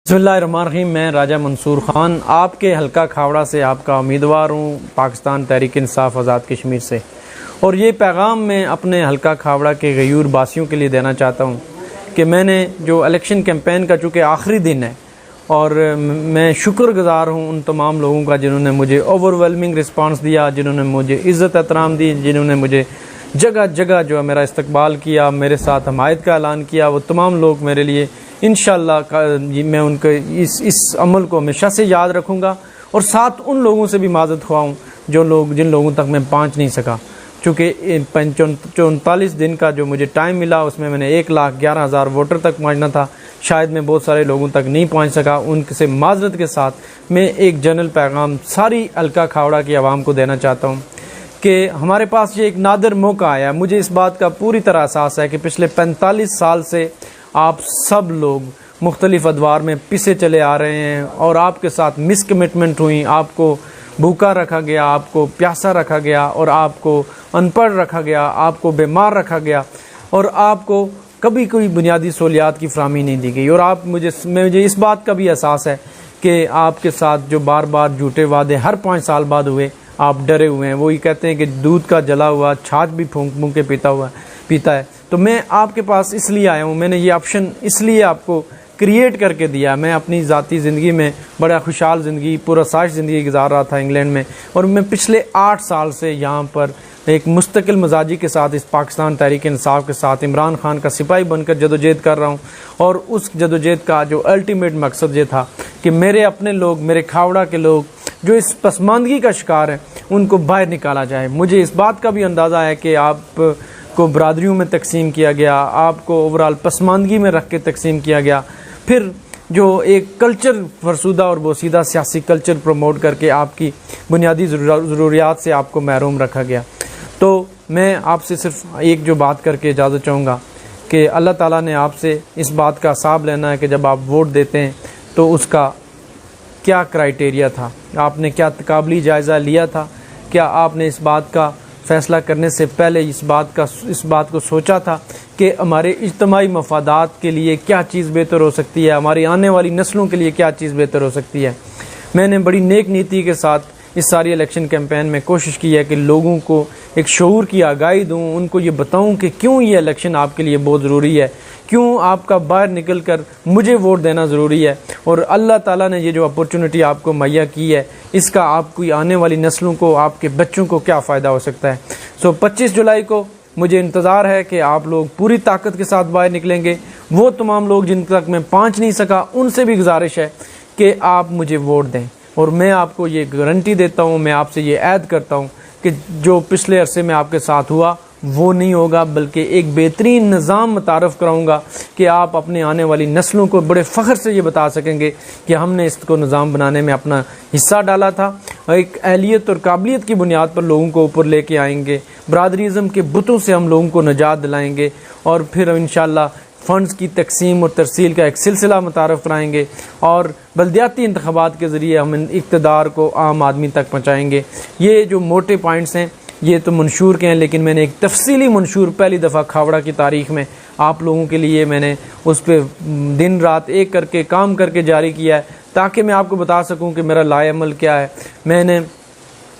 बिस्मिल्लाहिर्रहमानिर्रहीम। मैं राजा मंसूर ख़ान आपके हल्का खावड़ा से आपका उम्मीदवार हूँ, पाकिस्तान तहरीक इंसाफ आज़ाद कश्मीर से। और ये पैगाम मैं अपने हल्का खावड़ा के गयूर बासियों के लिए देना चाहता हूँ कि मैंने जो इलेक्शन कैंपेन का चूँकि आखिरी दिन है और मैं शुक्रगुज़ार हूँ उन तमाम लोगों का जिन्होंने मुझे ओवरवेलमिंग रिस्पांस दिया, जिन्होंने मुझे इज़्ज़त एहतराम दी, जिन्होंने मुझे जगह जगह जो है मेरा इस्तकबाल किया, मेरे साथ हमायत का ऐलान किया। वो तमाम लोग मेरे लिए इंशाअल्लाह मैं उनके इस अमल को हमेशा से याद रखूँगा और साथ उन लोगों से भी माज़रत ख्वाह हूँ जिन लोगों तक मैं पहुँच नहीं सका। चूँकि 39 दिन का जो मुझे टाइम मिला उसमें मैंने 1,11,000 वोटर तक पहुँचना था, शायद मैं बहुत सारे लोगों तक नहीं पहुँच सका। उनसे माज़रत के साथ मैं एक जनरल पैगाम सारी हल्का खावड़ा की आवाम को देना चाहता हूँ कि हमारे पास ये एक नादिर मौका आया। मुझे इस बात का पूरी तरह एहसास है कि पिछले 45 साल से आप सब लोग मुख्तलिफ अदवार में पिसे चले आ रहे हैं और आपके साथ मिसकमिटमेंट हुई, आपको भूखा रखा गया, आपको प्यासा रखा गया और आपको अनपढ़ रखा गया, आपको बीमार रखा गया और आपको कभी कोई बुनियादी सहूलियात की फराहमी नहीं दी गई। और मुझे इस बात का भी एहसास है कि आपके साथ जो बार बार झूठे वादे हर 5 साल बाद हुए, आप डरे हुए हैं। वो ये कहते हैं कि दूध का जला हुआ छाछ भी फूंक के पीता है। तो मैं आपके पास इसलिए आया हूँ, मैंने ये ऑप्शन इसलिए आपको क्रिएट करके दिया। मैं अपनी ज़ाती ज़िंदगी में बड़ा खुशहाल ज़िंदगी, पुरअसाइश ज़िंदगी गुजार रहा था इंग्लैंड में, और मैं पिछले 8 साल से यहाँ पर एक मुस्तकिल मजाजी के साथ इस पाकिस्तान तहरीक इंसाफ के साथ इमरान खान का सिपाही बनकर जदोजहद कर रहा हूँ। और उस जदोजहद का जो अल्टीमेट मकसद ये था कि मेरे अपने लोग, मेरे खावड़ा के लोग जो इस पसमानदगी का शिकार हैं, उनको बाहर निकाला जाए। मुझे इस बात का भी अंदाज़ा है कि आपको बरादरियों में तकसीम किया गया, आपको ओवरऑल पसमानदगी में रख के तकसीम किया गया, फिर जो एक कल्चर फरसूदा और बोसीदा सियासी कल्चर प्रमोट करके आपकी बुनियादी ज़रूरियात से आपको महरूम रखा गया। तो मैं आपसे सिर्फ एक जो बात करके इजाज़त चाहूँगा कि अल्लाह ताला ने आपसे इस बात का हिसाब लेना है कि जब आप वोट देते हैं तो उसका क्या क्राइटेरिया था, आपने क्या तकाबली जायज़ा लिया था, क्या आपने इस बात का फ़ैसला करने से पहले इस बात को सोचा था कि हमारे इज्तमाई मफादात के लिए क्या चीज़ बेहतर हो सकती है, हमारी आने वाली नस्लों के लिए क्या चीज़ बेहतर हो सकती है। मैंने बड़ी नेक नीति के साथ इस सारी इलेक्शन कैंपेन में कोशिश की है कि लोगों को एक शऊर की आगाही दूँ, उनको ये बताऊँ कि क्यों ये इलेक्शन आपके लिए बहुत ज़रूरी है, क्यों आपका बाहर निकल कर मुझे वोट देना ज़रूरी है, और अल्लाह ताला ने ये जो अपॉर्चुनिटी आपको मुहैया की है इसका आपकी आने वाली नस्लों को, आपके बच्चों को क्या फ़ायदा हो सकता है। 25 जुलाई को मुझे इंतज़ार है कि आप लोग पूरी ताकत के साथ बाहर निकलेंगे। वो तमाम लोग जिन तक मैं पहुँच नहीं सका उनसे भी गुजारिश है कि आप मुझे वोट दें, और मैं आपको ये गारंटी देता हूँ, मैं आपसे ये ऐद करता हूँ कि जो पिछले अरसे में आपके साथ हुआ वो नहीं होगा, बल्कि एक बेहतरीन निज़ाम मुतारफ़ कराऊँगा कि आप अपने आने वाली नस्लों को बड़े फ़ख्र से ये बता सकेंगे कि हमने इसको निज़ाम बनाने में अपना हिस्सा डाला था। एक अहलियत और काबिलियत की बुनियाद पर लोगों को ऊपर लेके आएंगे, बरादरीज़म के बुतों से हम लोगों को निजात दिलाएंगे, और फिर इंशाअल्लाह फ़ंड्स की तकसीम और तरसील का एक सिलसिला मुतारफ़ कराएंगे, और बल्दियाती इंतख़ाबात के ज़रिए हम इक़्तिदार को आम आदमी तक पहुँचाएँगे। ये जो मोटे पॉइंट्स हैं ये तो मंशूर के हैं, लेकिन मैंने एक तफसीली मंशूर पहली दफ़ा खावड़ा की तारीख़ में आप लोगों के लिए मैंने उस पर दिन रात एक करके काम करके जारी किया है, ताकि मैं आपको बता सकूं कि मेरा लाए अमल क्या है। मैंने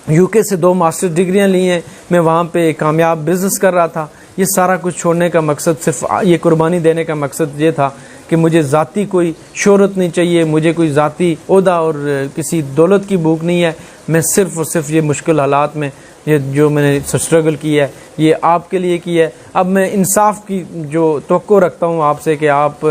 यूके से 2 मास्टर डिग्रियां ली हैं, मैं वहाँ पे कामयाब बिज़नेस कर रहा था। ये सारा कुछ छोड़ने का मकसद, सिर्फ ये कुर्बानी देने का मकसद ये था कि मुझे ज़ाती कोई शोहरत नहीं चाहिए, मुझे कोई ज़ाती ओहदा और किसी दौलत की भूख नहीं है। मैं सिर्फ़ और सिर्फ ये मुश्किल हालात में ये जो मैंने स्ट्रगल की है ये आपके लिए की है। अब मैं इंसाफ की जो तवक्को रखता हूँ आपसे कि आप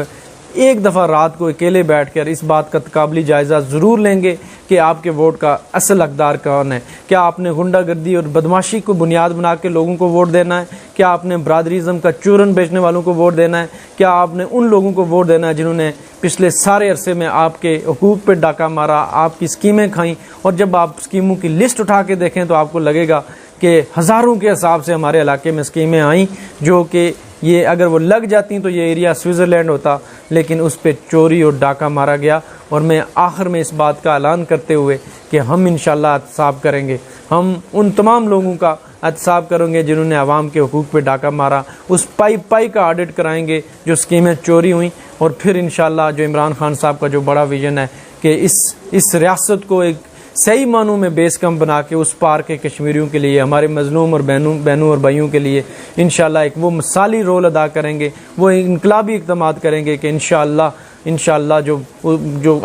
एक दफ़ा रात को अकेले बैठकर इस बात का तकाबली जायज़ा ज़रूर लेंगे कि आपके वोट का असल हकदार कौन है। क्या आपने गुंडागर्दी और बदमाशी को बुनियाद बना के लोगों को वोट देना है? क्या आपने बरादरीज़म का चूरन बेचने वालों को वोट देना है? क्या आपने उन लोगों को वोट देना है जिन्होंने पिछले सारे अरसे में आपके हुकूक पर डाका मारा, आपकी स्कीमें खाईं, और जब आप स्कीमों की लिस्ट उठा के देखें तो आपको लगेगा कि हज़ारों के हिसाब से हमारे इलाके में स्कीमें आईं जो कि ये अगर वो लग जाती तो ये एरिया स्विट्ज़रलैंड होता, लेकिन उस पर चोरी और डाका मारा गया। और मैं आखिर में इस बात का ऐलान करते हुए कि हम इंशाअल्लाह एहतसाब करेंगे, हम उन तमाम लोगों का एहतसाब करेंगे जिन्होंने आवाम के हुकूक पे डाका मारा, उस पाई का ऑडिट कराएंगे जो स्कीमें चोरी हुई। और फिर इंशाअल्लाह जो इमरान खान साहब का जो बड़ा विज़न है कि इस रियासत को एक सही मानों में बेस कम बना के उस पार के कश्मीरियों के लिए, हमारे मजलूम और बहनों और भाइयों के लिए इंशाअल्लाह एक वो मिसाली रोल अदा करेंगे, वो इनकलाबी इक़दामात करेंगे कि इंशाअल्लाह जो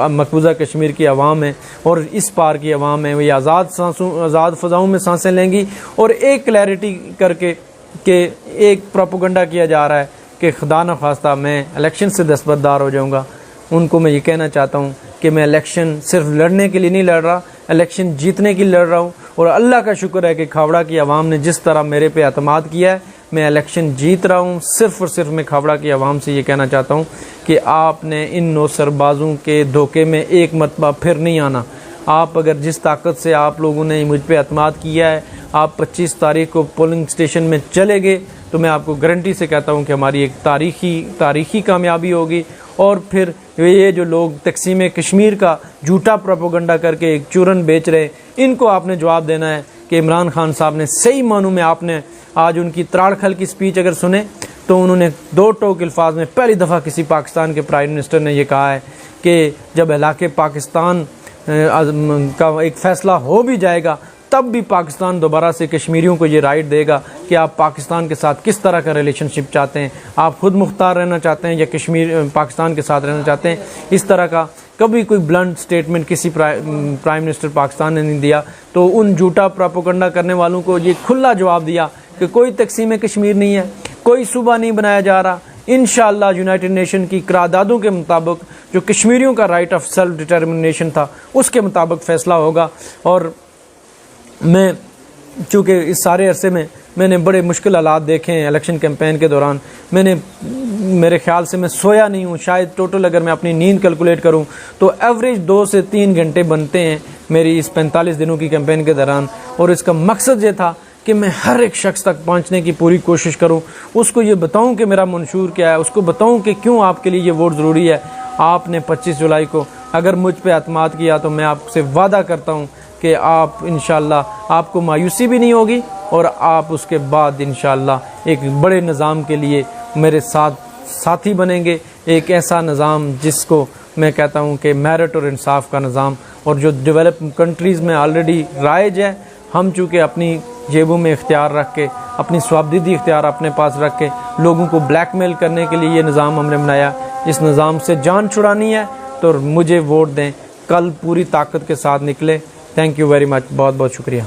मकबूजा कश्मीर की आवाम है और इस पार की आवाम है, वो आज़ाद फ़ज़ाओं में सांसें लेंगी। और एक क्लैरिटी करके कि एक प्रोपेगेंडा किया जा रहा है कि खुदा न खास्ता मैं इलेक्शन से दस्तबरदार हो जाऊँगा, उनको मैं ये कहना चाहता हूँ कि मैं इलेक्शन सिर्फ लड़ने के लिए नहीं लड़ रहा, इलेक्शन जीतने के लिए लड़ रहा हूँ। और अल्लाह का शुक्र है कि खावड़ा की आवाम ने जिस तरह मेरे पे एतमाद किया है, मैं इलेक्शन जीत रहा हूँ। सिर्फ़ और सिर्फ मैं खावड़ा की आवाम से ये कहना चाहता हूँ कि आपने इन नौसरबाज़ों के धोखे में एक मरतबा फिर नहीं आना। आप अगर जिस ताकत से आप लोगों ने मुझ पे एतमाद किया है, आप 25 तारीख को पोलिंग स्टेशन में चले गए, तो मैं आपको गारंटी से कहता हूँ कि हमारी एक तारीखी कामयाबी होगी। और फिर ये जो लोग तकसीम कश्मीर का झूठा प्रोपेगेंडा करके एक चूरन बेच रहे, इनको आपने जवाब देना है कि इमरान खान साहब ने सही मानों में, आपने आज उनकी त्राड़खल की स्पीच अगर सुने तो उन्होंने दो टोक अल्फाज में पहली दफ़ा किसी पाकिस्तान के प्राइम मिनिस्टर ने यह कहा है कि जब इलाके पाकिस्तान का एक फ़ैसला हो भी जाएगा तब भी पाकिस्तान दोबारा से कश्मीरियों को ये राइट देगा कि आप पाकिस्तान के साथ किस तरह का रिलेशनशिप चाहते हैं, आप खुद मुख्तार रहना चाहते हैं या पाकिस्तान के साथ रहना चाहते हैं। इस तरह का कभी कोई ब्लंट स्टेटमेंट किसी प्राइम मिनिस्टर पाकिस्तान ने नहीं दिया। तो उन झूठा प्रोपेगेंडा करने वालों को ये खुला जवाब दिया कि कोई तकसीम कश्मीर नहीं है, कोई सूबा नहीं बनाया जा रहा। इंशाअल्लाह यूनाइटेड नेशन की करारदादों के मुताबिक जो कश्मीरियों का राइट ऑफ सेल्फ डिटर्मिनेशन था उसके मुताबिक फ़ैसला होगा। और मैं चूँकि इस सारे अरसे में मैंने बड़े मुश्किल हालात देखे हैं इलेक्शन कैंपेन के दौरान, मेरे ख्याल से मैं सोया नहीं हूँ। शायद टोटल अगर मैं अपनी नींद कैलकुलेट करूँ तो एवरेज 2 से 3 घंटे बनते हैं मेरी इस 45 दिनों की कैंपेन के दौरान। और इसका मकसद ये था कि मैं हर एक शख्स तक पहुँचने की पूरी कोशिश करूँ, उसको ये बताऊँ कि मेरा मंशूर क्या है, उसको बताऊँ कि क्यों आपके लिए ये वोट ज़रूरी है। आपने 25 जुलाई को अगर मुझ पर एतमाद किया तो मैं आपसे वादा करता हूँ कि आप इंशाअल्लाह आपको मायूसी भी नहीं होगी और आप उसके बाद इंशाअल्लाह एक बड़े निज़ाम के लिए मेरे साथी बनेंगे। एक ऐसा निज़ाम जिसको मैं कहता हूँ कि मेरिट और इंसाफ का निज़ाम, और जो डेवलप कंट्रीज़ में ऑलरेडी राइज है। हम चूँकि अपनी जेबों में इख्तियार रख के, अपनी स्वाबदीदी इख्तियार अपने पास रख के लोगों को ब्लैकमेल करने के लिए ये निज़ाम हमने बनाया। इस निज़ाम से जान छुड़ानी है तो मुझे वोट दें, कल पूरी ताकत के साथ निकले। थैंक यू वेरी मच, बहुत बहुत शुक्रिया।